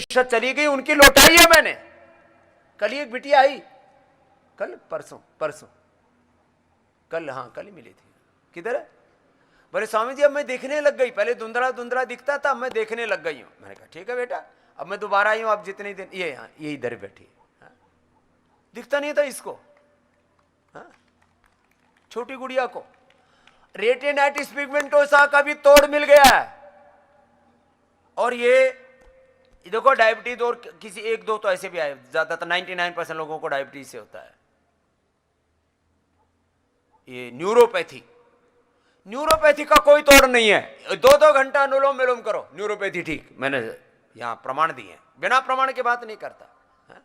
चली गई, उनकी लौटाई है मैंने। कल ही एक बिटिया आई, कल परसों परसों कल, हाँ कल ही मिली थी। किधर है? बोले स्वामी जी अब मैं देखने लग गई, पहले धुंधला धुंधला दिखता था, अब मैं देखने लग गई हूं। मैंने कहा ठीक है बेटा, अब मैं दोबारा आई हूं, आप जितने दिन ये हाँ ये इधर बैठी है। हाँ? दिखता नहीं था इसको। हाँ? छोटी गुड़िया को रेटिनाइटिस पिगमेंटोसा का भी तोड़ मिल गया है। और ये देखो डायबिटीज, और किसी एक दो तो ऐसे भी आए, ज्यादातर 99% लोगों को डायबिटीज से होता है। ये न्यूरोपैथी का कोई तोड़ नहीं है। 2-2 घंटा अनुलोम विलोम करो, न्यूरोपैथी ठीक। मैंने यहां प्रमाण दिए हैं, बिना प्रमाण के बात नहीं करता। है?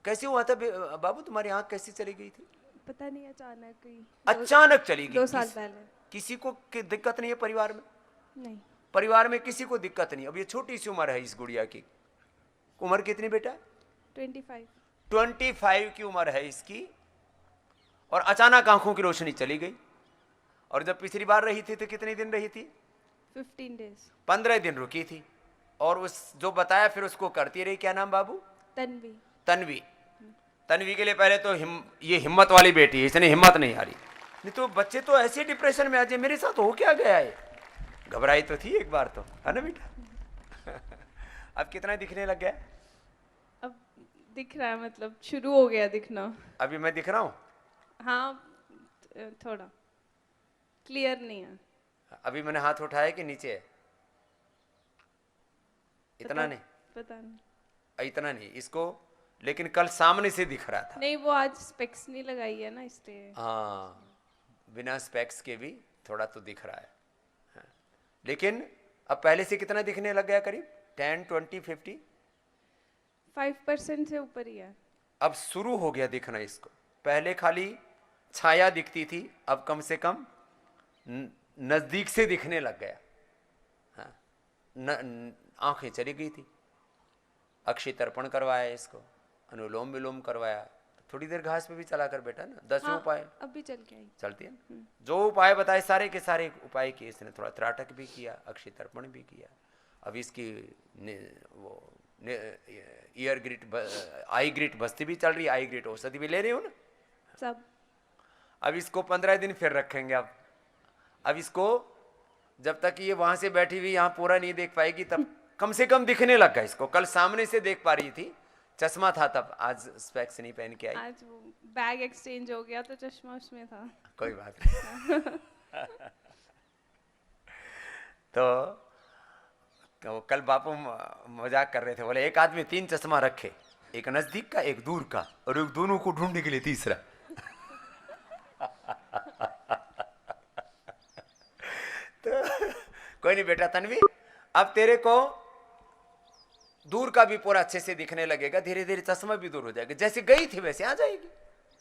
कैसी हुआ था बाबू, तुम्हारी आंख कैसी चली गई थी? पता नहीं, अचानक ही। अचानक चली गई। 2 साल पहले। किसी को दिक्कत नहीं है परिवार में? नहीं, परिवार में किसी को दिक्कत नहीं। अब ये छोटी सी उम्र है इस गुड़िया की। उम्र कितनी बेटा? 25 की उम्र है इसकी, और अचानक आंखों की रोशनी चली गई। और जब पिछली बार रही थी तो कितने दिन रही थी? 15 डेज। 15 दिन रुकी थी। और उस जो बताया फिर उसको करती रही। क्या नाम बाबू? तन्वी। तन्वी के लिए पहले तो ये हिम्मत वाली बेटी है, इसने हिम्मत नहीं हारी। नहीं तो बच्चे तो ऐसे डिप्रेशन में आ जाए। मेरे साथ हो क्या गया है? घबराई तो थी एक बार तो, है ना बेटा? अब कितना दिखने लग गया? अब दिख रहा है, मतलब शुरू हो गया दिखना। अभी मैं दिख रहा हूँ? हाँ, थोड़ा क्लियर नहीं है। अभी मैंने हाथ उठाया कि नीचे है? इतना नहीं? पता नहीं। इतना नहीं इसको, लेकिन कल सामने से दिख रहा था। नहीं, वो आज स्पेक्स नहीं लगाई है ना, इसलिए। हाँ, बिना स्पेक्स के भी थोड़ा तो दिख रहा है। हाँ। लेकिन अब पहले से कितना दिखने लग गया? करीब 10, 20, 50? 5% से ऊपर ही है। अब शुरू हो गया दिखना इसको। पहले खाली छाया दिखती थी, अब कम से कम नजदीक से दिखने लग गया। हाँ, आंखें चली गई थी। अक्षय तर्पण करवाया इसको, अनुलोम विलोम करवाया। थोड़ी देर घास पे भी चला कर बेटा ना, 10 हाँ, उपाय अभी चल के आई। चलती है। जो उपाय बताए सारे के सारे उपाय किए इसने। थोड़ा त्राटक भी किया, अक्षय तर्पण भी किया। अब इसकी ईयर ग्रिट, आई ग्रिट बस्ती भी चल रही है, आई ग्रिट औषधि भी ले रही हो ना सब। अब इसको 15 दिन फिर रखेंगे। अब इसको जब तक ये वहां से बैठी हुई यहाँ पूरा नहीं देख पाएगी, तब कम से कम दिखने लगा इसको। कल सामने से देख पा रही थी, चश्मा था तब, आज स्पेक्स नहीं पहन के आई। आज वो बैग एक्सचेंज हो गया तो चश्मा उसमें था। कोई बात नहीं। तो कल बापू मजाक कर रहे थे, बोले एक आदमी 3 चश्मा रखे, एक नजदीक का, एक दूर का, और एक दोनों को ढूंढने के लिए तीसरा। तो कोई नहीं बेटा तन्वी, अब तेरे को दूर का भी पूरा अच्छे से दिखने लगेगा। धीरे धीरे चश्मा भी दूर हो जाएगा, जैसे गई थी वैसे आ जाएगी।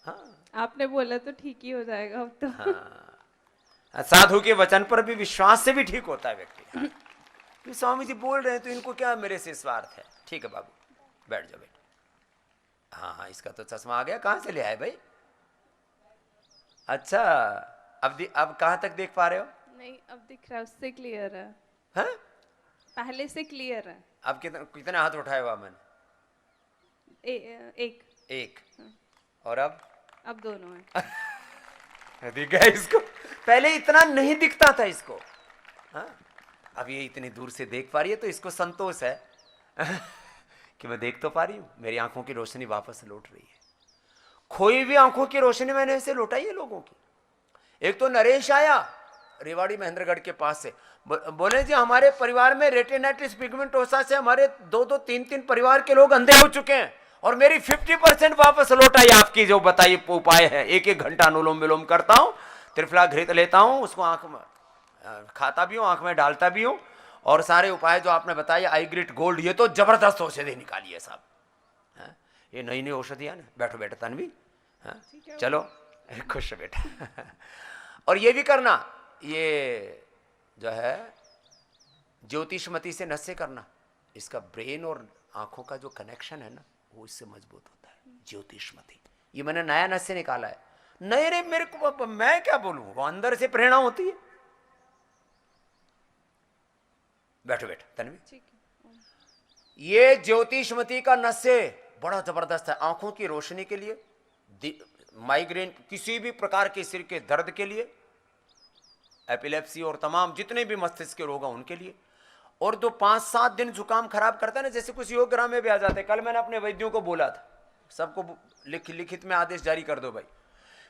हाँ, आपने बोला तो ठीक ही हो जाएगा अब तो। हाँ, साधु के वचन पर भी विश्वास से भी ठीक होता है व्यक्ति। हाँ। तो स्वामी जी बोल रहे हैं तो इनको क्या मेरे से स्वार्थ है? ठीक है बाबू, बैठ जाओ बेटा। हाँ हाँ, इसका तो चश्मा आ गया। कहाँ से ले आए भाई? अच्छा, अब कहाँ तक देख पा रहे हो? नहीं, अब दिख रहा है, उससे क्लियर है। हाँ? पहले से क्लियर है। अब कितना हाथ उठाया हुआ मैंने? एक। और अब दोनों है। दिख गया इसको? पहले इतना नहीं दिखता था इसको। हाँ? अब ये इतनी दूर से देख पा रही है तो इसको संतोष है कि मैं देख तो पा रही हूं, मेरी आंखों की रोशनी वापस लौट रही है। खोई हुई आंखों की रोशनी मैंने ऐसे लौटाई है लोगों की। एक तो नरेश आया रेवाड़ी महेंद्रगढ़ के पास से, बोले जी हमारे परिवार में रेटिनाइटिस पिगमेंटोसा से हमारे 2-2, 3-3 परिवार के लोग अंधे हो चुके हैं, और मेरी 50% वापस लौटाई आपकी जो बताई उपाय है। 1-1 घंटा अनुलोम विलोम करता हूं, त्रिफला घृत लेता हूं, उसको आंख में खाता भी हूं, आंख में डालता भी हूं, और सारे उपाय जो आपने बताए, आई ग्रिट गोल्ड, ये तो जबरदस्त औषधि निकाली है साहब। ये नई नई औषधियां ना। बैठो बेटा तन्वी, चलो खुश है बेटा। और ये भी करना, ये जो है ज्योतिषमती से नशे करना। इसका ब्रेन और आंखों का जो कनेक्शन है ना, वो इससे मजबूत होता है। ज्योतिषमती, ये मैंने नया नशे निकाला है। नए रे मेरे को, मैं क्या बोलूं, वो अंदर से प्रेरणा होती है। बैठो बेटा तन्वी। ये ज्योतिषमती का नस्य बड़ा जबरदस्त है, आंखों की रोशनी के लिए, माइग्रेन, किसी भी प्रकार के सिर के दर्द के लिए, एपिलेप्सी और तमाम जितने भी मस्तिष्क के रोग हैं उनके लिए। और जो 5-7 दिन जुकाम खराब करता है ना, जैसे कुछ योग ग्राम में भी आ जाते हैं। कल मैंने अपने वैद्यों को बोला था, सबको लिखित में आदेश जारी कर दो भाई,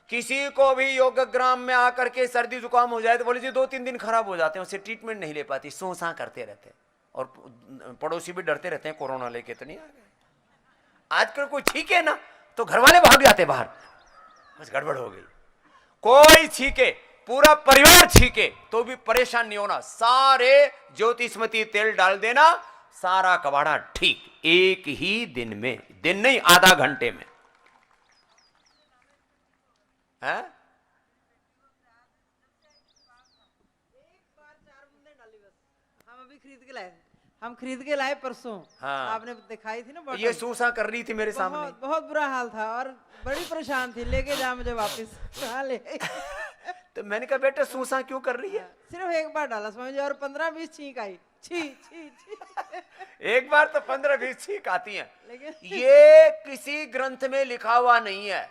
किसी को भी योगग्राम में आकर के सर्दी जुकाम हो जाए तो बोले जी 2-3 दिन खराब हो जाते हैं, उससे ट्रीटमेंट नहीं ले पाती, सोसा करते रहते हैं, और पड़ोसी भी डरते रहते हैं कोरोना लेके तो नहीं आ गए। आजकल कोई छीके ना तो घर वाले भाग जाते बाहर, बस गड़बड़ हो गई। कोई छीके, पूरा परिवार छीके तो भी परेशान नहीं होना, सारे ज्योतिषमती तेल डाल देना, सारा कबाड़ा ठीक, एक ही दिन में, दिन नहीं आधा घंटे में है? हम खरीद के लाए परसों। हाँ। आपने दिखाई थी ना बॉटल। ये सूसा कर रही थी मेरे सामने। बहुत बुरा हाल था और बड़ी परेशान थी, लेके जा मुझे वापस। कहाँ ले तो मैंने कहा बेटा सूसा क्यों कर रही है? सिर्फ एक बार डाला समझ, और 15-20 छींक आई। छी छी छी। एक बार तो 15-20 छींक आती हैं। लेकिन ये किसी ग्रंथ में लिखा हुआ नहीं है,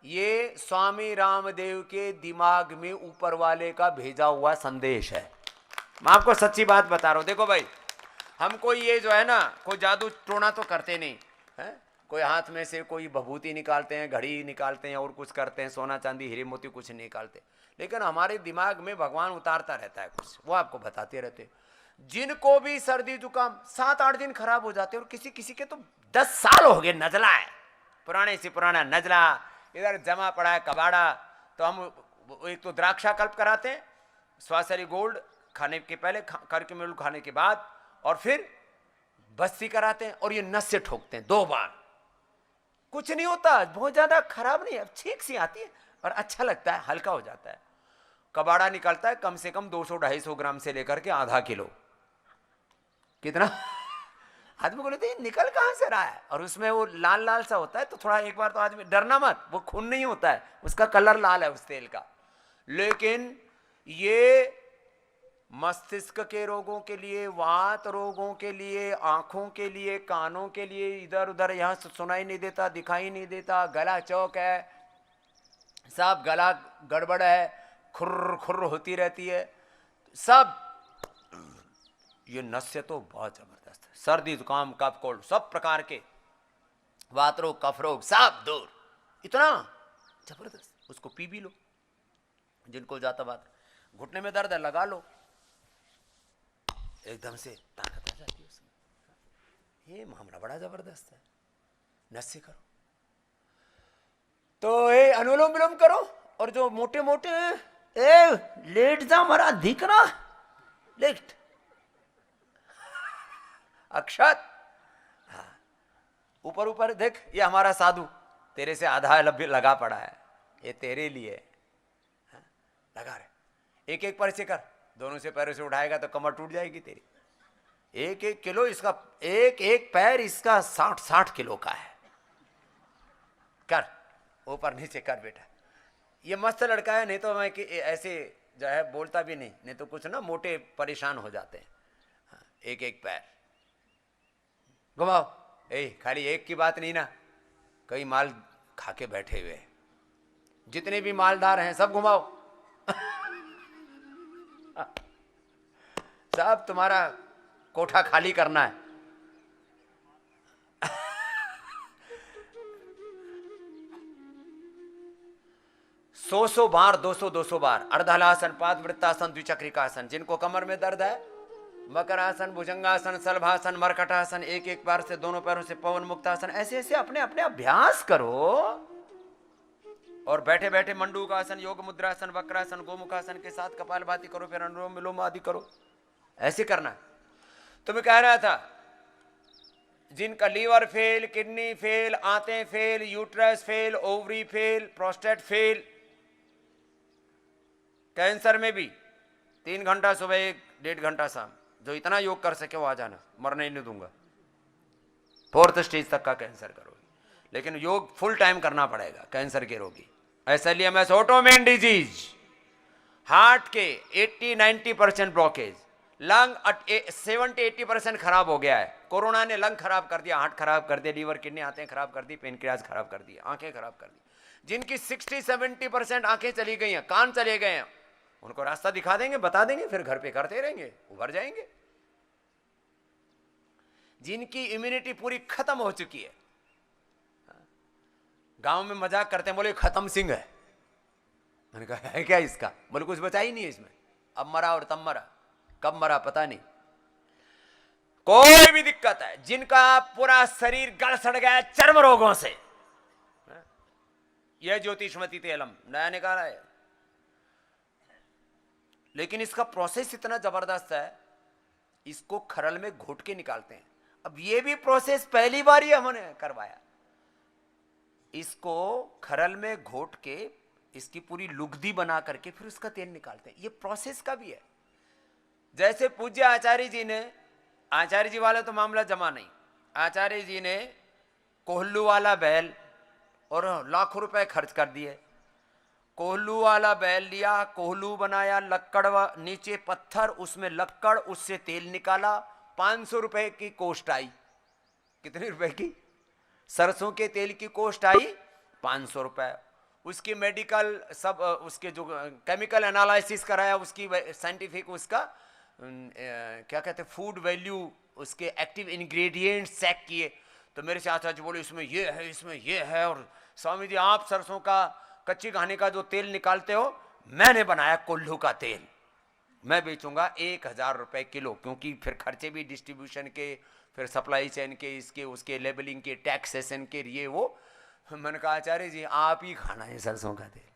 ये स्वामी रामदेव के दिमाग में ऊपर वाले का भेजा हुआ संदेश है। मैं आपको सच्ची बात बता रहा हूं। देखो भाई, हम कोई ये जो है ना, कोई जादू टोना तो करते नहीं है। कोई हाथ में से कोई भभूति निकालते हैं, घड़ी निकालते हैं और कुछ करते हैं, सोना चांदी हीरे मोती कुछ नहीं निकालते, लेकिन हमारे दिमाग में भगवान उतारता रहता है कुछ, वो आपको बताते रहते। जिनको भी सर्दी जुकाम 7-8 दिन खराब हो जाते हैं, और किसी किसी के तो 10 साल हो गए, नजला है, पुराने से पुराना नजला इधर जमा पड़ा है कबाड़ा, तो हम एक तो द्राक्षा कल्प कराते हैं, स्वासरी गोल्ड खाने के पहले, करके मिल खाने के बाद, और फिर बस्ती कराते हैं, और ये नस से ठोकते हैं 2 बार। कुछ नहीं होता, बहुत ज्यादा खराब नहीं है, छींक सी आती है और अच्छा लगता है, हल्का हो जाता है। कबाड़ा निकलता है कम से कम 200-250 ग्राम से लेकर के आधा किलो। कितना? आदमी को लेते निकल कहां से रहा है, और उसमें वो लाल लाल सा होता है, तो थोड़ा एक बार तो आदमी, डरना मत, वो खून नहीं होता है, उसका कलर लाल है उस तेल का। लेकिन ये मस्तिष्क के रोगों के लिए, वात रोगों के लिए, आंखों के लिए, कानों के लिए, इधर उधर यहां सुनाई नहीं देता, दिखाई नहीं देता, गला चौक है, सब गला गड़बड़ है, खुर्र खुर्र होती रहती है, सब ये नस्य तो बहुत जबरदस्त है। सर्दी जुकाम कफ कोल्ड सब प्रकार के वात रोग कफ रोग सब दूर, इतना जबरदस्त। उसको पी भी लो, जिनको जाता बात, घुटने में दर्द है लगा लो, एकदम से ताकत आ जाती है उसमें। ये मामला बड़ा जबरदस्त है। नस्य करो तो ये अनुलोम विलोम करो, और जो मोटे मोटे लेट जा मरा दिखना, लेट अक्षत, हाँ, ऊपर ऊपर देख, ये हमारा साधु तेरे से आधा लगा पड़ा है, ये तेरे लिए, हाँ, लगा रहे। एक एक पैर से कर, दोनों से पैरों से उठाएगा तो कमर टूट जाएगी तेरी। 1-1 किलो इसका, एक एक पैर इसका 60 किलो का है। कर, ऊपर नीचे कर बेटा। ये मस्त लड़का है, नहीं तो मैं ऐसे जो है बोलता भी नहीं, नहीं तो कुछ ना मोटे परेशान हो जाते हैं। हाँ, एक एक पैर घुमाओ। खाली एक की बात नहीं ना, कई माल खा के बैठे हुए, जितने भी मालदार हैं सब घुमाओ। सब तुम्हारा कोठा खाली करना है। 100 बार, 200 बार अर्धहलासन, पादवृत्तासन, द्विचक्रिकासन। जिनको कमर में दर्द है, मकरासन, भुजंगासन, सलभासन, मरकटासन, एक एक बार से दोनों पैरों से पवन मुक्तासन, ऐसे ऐसे अपने अपने अभ्यास करो। और बैठे बैठे मंडूकासन, योग मुद्रासन, वक्रासन, गोमुखासन के साथ कपालभाति करो, फिर अनुलोम विलोम आदि करो। ऐसे करना है। तो मैं कह रहा था, जिनका लीवर फेल, किडनी फेल, आंतें fail, uterus fail, ovary fail, prostate fail, cancer में भी 3 घंटा सुबह, 1-1.5 घंटा शाम, जो इतना योग कर सके वो आ जाना, मरने ही नहीं दूंगा। 4th स्टेज तक का कैंसर करोगे, लेकिन योग फुल टाइम करना पड़ेगा कैंसर के रोगी। SLEMS ऑटोमेन डिजीज, हार्ट के 80-90% ब्लॉकेज, लंग 70-80% खराब हो गया है। कोरोना ने लंग खराब कर दिया, हार्ट खराब कर दिया, लीवर किडनी आंतें खराब कर दी, पेनक्रियाज खराब कर दिया, आंखें खराब कर दी। जिनकी 60-70% आंखें चली गई हैं, कान चले गए हैं, उनको रास्ता दिखा देंगे, बता देंगे, फिर घर पे करते रहेंगे, उभर जाएंगे। जिनकी इम्यूनिटी पूरी खत्म हो चुकी है, गांव में मजाक करते हैं, बोले खत्म सिंह है। मैंने कहा है क्या इसका? बोले कुछ बचा ही नहीं है इसमें, अब मरा और तब मरा, कब मरा पता नहीं। कोई भी दिक्कत है, जिनका पूरा शरीर गल सड़ गया है चर्म रोगों से, यह ज्योतिषमती तेलम नया निकाला है, लेकिन इसका प्रोसेस इतना जबरदस्त है, इसको खरल में घोट के निकालते हैं। अब ये भी प्रोसेस पहली बार ही हमने करवाया। इसको खरल में घोट के इसकी पूरी लुगदी बना करके फिर उसका तेल निकालते हैं। ये प्रोसेस का भी है। जैसे पूज्य आचार्य जी ने, आचार्य जी वाला तो मामला जमा नहीं, आचार्य जी ने कोल्लू वाला बैल और लाखों रुपए खर्च कर दिए। कोल्लू वाला बैल लिया, कोल्लू बनाया, लक्कड़ नीचे पत्थर, उसमें लक्कड़, उससे तेल निकाला, 500 रुपए की कोस्ट आई। कितने रुपए की? सरसों के तेल की कोस्ट आई 500 रुपए। उसकी मेडिकल सब, उसके जो केमिकल एनालिसिस कराया, उसकी साइंटिफिक, उसका क्या कहते हैं, फूड वैल्यू, उसके एक्टिव इंग्रेडिएंट्स चेक किए। तो मेरे से आचार्य बोले इसमें ये है, इसमें ये है, और स्वामी जी आप सरसों का कच्ची घानी का जो तेल निकालते हो, मैंने बनाया कोल्हू का तेल, मैं बेचूंगा 1000 रुपए किलो, क्योंकि फिर खर्चे भी डिस्ट्रीब्यूशन के, फिर सप्लाई चेन के, इसके उसके लेबलिंग के, टैक्सेशन के, ये वो। मैंने कहा आचार्य जी आप ही खाना है सरसों का तेल,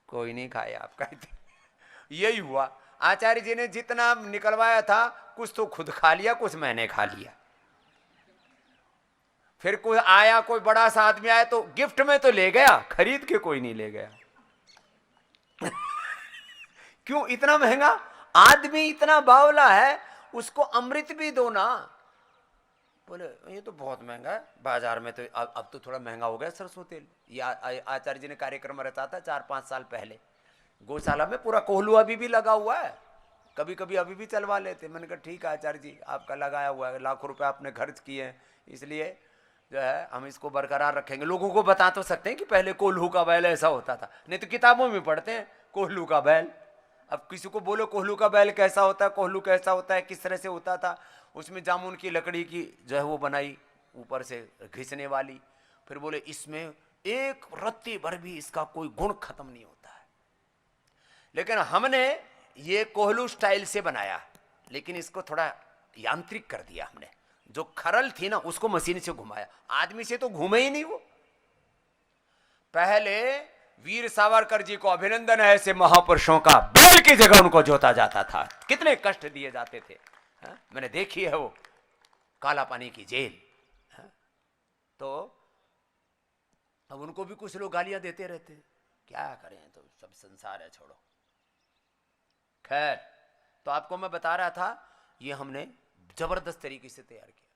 कोई नहीं खाया आपका तेल। यही हुआ, आचार्य जी ने जितना निकलवाया था कुछ तो खुद खा लिया, कुछ मैंने खा लिया। फिर कोई आया, कोई बड़ा सा आदमी आया तो गिफ्ट में तो ले गया, खरीद के कोई नहीं ले गया। क्यों इतना महंगा? आदमी इतना बावला है, उसको अमृत भी दो ना। बोले ये तो बहुत महंगा है बाजार में, तो अब तो थोड़ा महंगा हो गया सरसों तेल। ये आचार्य जी ने कार्यक्रम रचा था 4-5 साल पहले, गौशाला में पूरा कोल्हू अभी भी लगा हुआ है, कभी कभी अभी भी चलवा लेते। मैंने कहा ठीक है आचार्य जी आपका लगाया हुआ है, लाखों रुपए आपने खर्च किए हैं, इसलिए जो है हम इसको बरकरार रखेंगे। लोगों को बता तो सकते हैं कि पहले कोल्हू का बैल ऐसा होता था, नहीं तो किताबों में पढ़ते हैं कोल्हू का बैल। अब किसी को बोलो कोल्हू का बैल कैसा होता है, कोल्हू कैसा होता है, किस तरह से होता था, उसमें जामुन की लकड़ी की जो है वो बनाई ऊपर से घिसने वाली, फिर बोले इसमें एक रत्ती भर भी इसका कोई गुण खत्म नहीं होता है। लेकिन हमने ये कोल्हू स्टाइल से बनाया, लेकिन इसको थोड़ा यांत्रिक कर दिया हमने। जो खरल थी ना उसको मशीन से घुमाया, आदमी से तो घूमे ही नहीं वो। पहले वीर सावरकर जी को अभिनंदन है, ऐसे महापुरुषों का बैल की जगह उनको जोता जाता था, कितने कष्ट दिए जाते थे। मैंने देखी है वो काला पानी की जेल। तो अब उनको भी कुछ लोग गालियां देते रहते, क्या करें, तो सब संसार है, छोड़ो। खैर, तो आपको मैं बता रहा था ये हमने जबरदस्त तरीके से तैयार किया,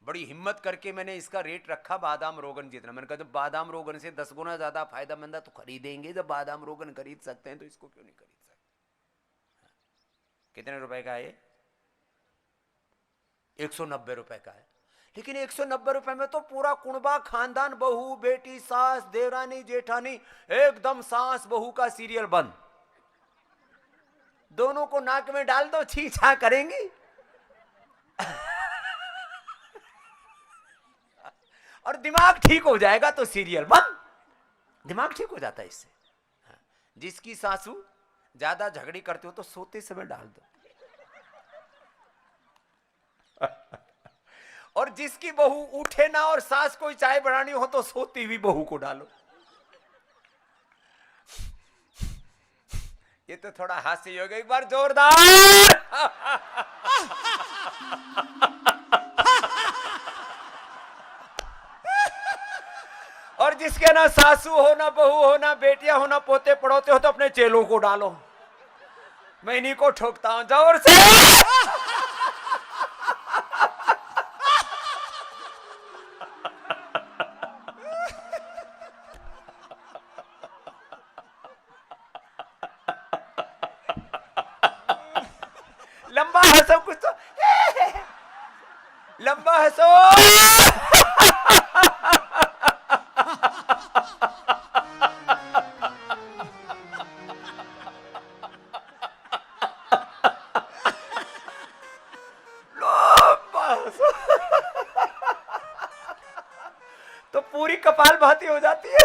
बड़ी हिम्मत करके मैंने इसका रेट रखा बादाम रोगन जितना। मैंने कहा जब बादाम रोगन से 10 गुना ज्यादा फायदेमंद है तो खरीदेंगे, जब बादाम रोगन खरीद सकते हैं तो इसको क्यों नहीं खरीद सकते। कितने रुपए का है ये? 190 रुपए का है। लेकिन 190 रुपए में तो पूरा कुणबा खानदान, बहू बेटी, सास देवरानी जेठानी, एकदम सास बहू का सीरियल बंद। दोनों को नाक में डाल दो, छी छा करेंगी। और दिमाग ठीक हो जाएगा तो सीरियल बंद, दिमाग ठीक हो जाता है इससे। जिसकी सासू ज्यादा झगड़ी करते हो तो सोते समय डाल दो। और जिसकी बहू उठे ना और सास को चाय बनानी हो तो सोती हुई बहू को डालो। ये तो थोड़ा हास्य हो गया, एक बार जोरदार। और जिसके ना सासू हो, ना बहू हो, ना बेटियां हो, ना पोते पड़ोते हो तो अपने चेलों को डालो। मैं इन्हीं को ठोकता हूं जोर से। लंबा हंसो। तो पूरी कपाल भाती हो जाती है।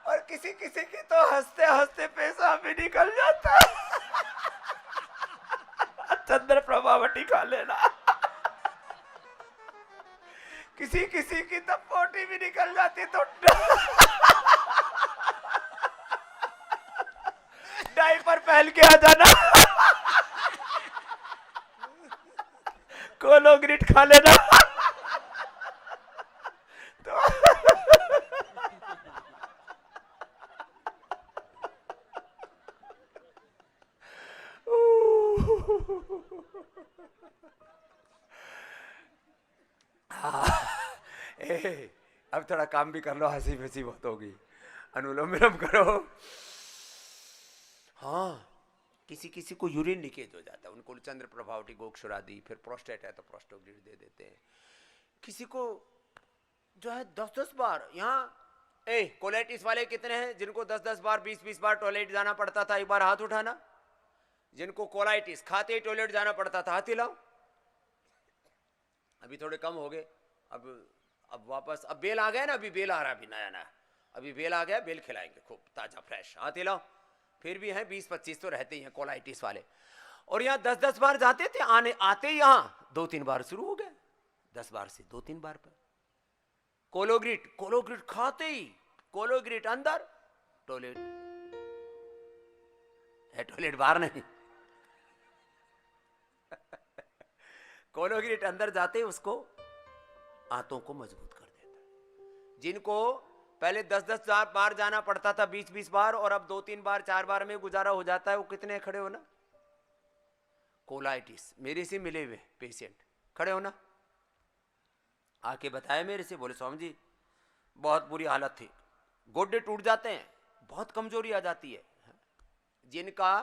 और किसी किसी की तो हंसते हंसते पैसा भी निकल जाता है। चंद्र प्रभावटी खा लेना। किसी किसी की तो पोटी भी निकल जाती तो डायपर पहन के आ जाना। कोलोग्रिट खा लेना। अब थोड़ा काम भी कर लो, हंसी फंसी बहुत होगी। अनुलोम विलोम करो। हाँ, किसी किसी को यूरिन लीकेज हो जाता है, उनको चंद्र प्रभावटी गोक्षुरादि, फिर प्रोस्टेट है तो प्रोस्टोग्लिड दे देते हैं। किसी को जो है 10-10 बार, यहाँ कोलाइटिस वाले कितने हैं जिनको 10-10 बार 20-20 बार टॉयलेट जाना पड़ता था? एक बार हाथ उठाना। जिनको कोलाइटिस खाते ही टॉयलेट जाना पड़ता था, हाथ हिलाओ। अभी थोड़े कम हो गए। अब वापस, अब बेल आ गया ना, अभी बेल आ रहा है, अभी नया नया, अभी बेल आ गया, बेल खिलाएंगे खूब ताजा फ्रेश। हाथ हिलाओ। फिर भी हैं 20-25 तो रहते ही हैं कोलाइटिस वाले। और यहाँ 10-10 बार जाते थे, आते ही यहाँ 2-3 बार शुरू हो गए। 10 बार से 2-3 बार पर कोलोग्रिट खाते ही, कोलोग्रिट अंदर, टॉयलेट है, टॉयलेट बाहर नहीं। कोलोग्रिट अंदर जाते ही उसको आंतों को मजबूत कर देता है। जिनको पहले 10-10 बार जाना पड़ता था, 20-20 बार, और अब 2-3 बार 4 बार में गुजारा हो जाता है, वो कितने खड़े हो ना? कोलाइटिस मेरे से मिले हुए पेशेंट खड़े हो ना, आके बताया मेरे से, बोले स्वामी जी बहुत बुरी हालत थी, गोड्डे टूट जाते हैं, बहुत कमजोरी आ जाती है। जिनका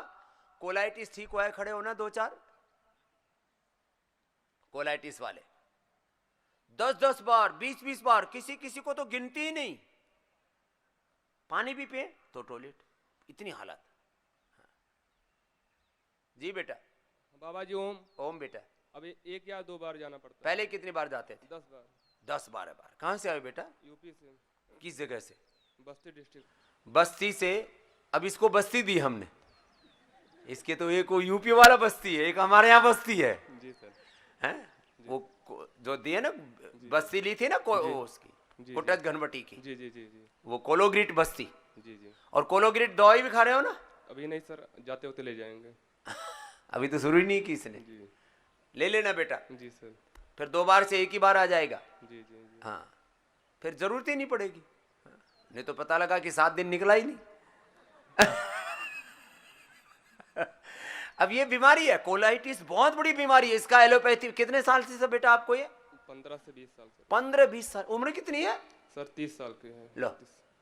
कोलाइटिस ठीक हुआ है खड़े हो ना 2-4। कोलाइटिस वाले 10-10 बार 20-20 बार, किसी किसी को तो गिनती ही नहीं। पानी भी पिए तो टॉयलेट, इतनी हालत। जी बेटा। बाबा जी ओम। ओम बेटा। अभी 1 या 2 बार जाना पड़ता है। पहले कितनी बार जाते थे? 10 बार। 10-12 बार। कहां से आए बेटा? यूपी से। किस जगह से? बस्ती डिस्ट्रिक्ट। बस्ती से। अब इसको बस्ती दी हमने, इसके तो एक वो यूपी वाला बस्ती है, एक हमारे यहाँ बस्ती है। जी सर। हैं? वो जो दिए ना, बस्ती ली थी ना उसकी कुटच घनवटी की। जी जी जी जी। वो कोलोग्रिट बस्ती। जी जी। और कोलोग्रिट दवाई भी खा रहे हो ना? अभी नहीं सर, जाते होते ले जाएंगे। अभी तो शुरू ही नहीं की इसने। जी। ले लेना बेटा। जी सर। फिर 2 बार से 1 ही बार आ जाएगा। जी जी जी। हाँ, फिर जरूरत ही नहीं पड़ेगी। नहीं तो पता लगा कि 7 दिन निकला ही नहीं। अब ये बीमारी है कोलाइटिस, बहुत बड़ी बीमारी है। इसका एलोपैथी कितने साल से सर बेटा आपको ये? 15 से 20 साल सर। 15-20 साल। उम्र कितनी है सर? 30 साल के हैं। लो,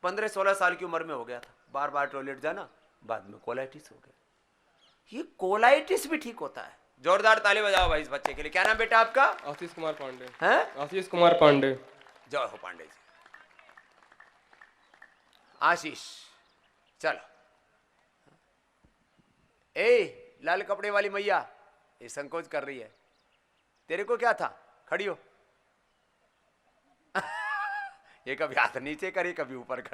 15-16 साल की उम्र में हो गया था, बार बार टॉयलेट जाना, बाद में कोलाइटिस हो गया। ये कोलाइटिस भी ठीक होता है। जोरदार ताली बजाओ भाई इस बच्चे के लिए। क्या नाम बेटा आपका? आशीष कुमार पांडे। हैं? आशीष कुमार पांडे। जय हो पांडे जी। आशीष चलो। ए लाल कपड़े वाली मैया, ये संकोच कर रही है, तेरे को क्या था? खड़ी हो। ये कभी हाथ नीचे करे, कभी ऊपर कर।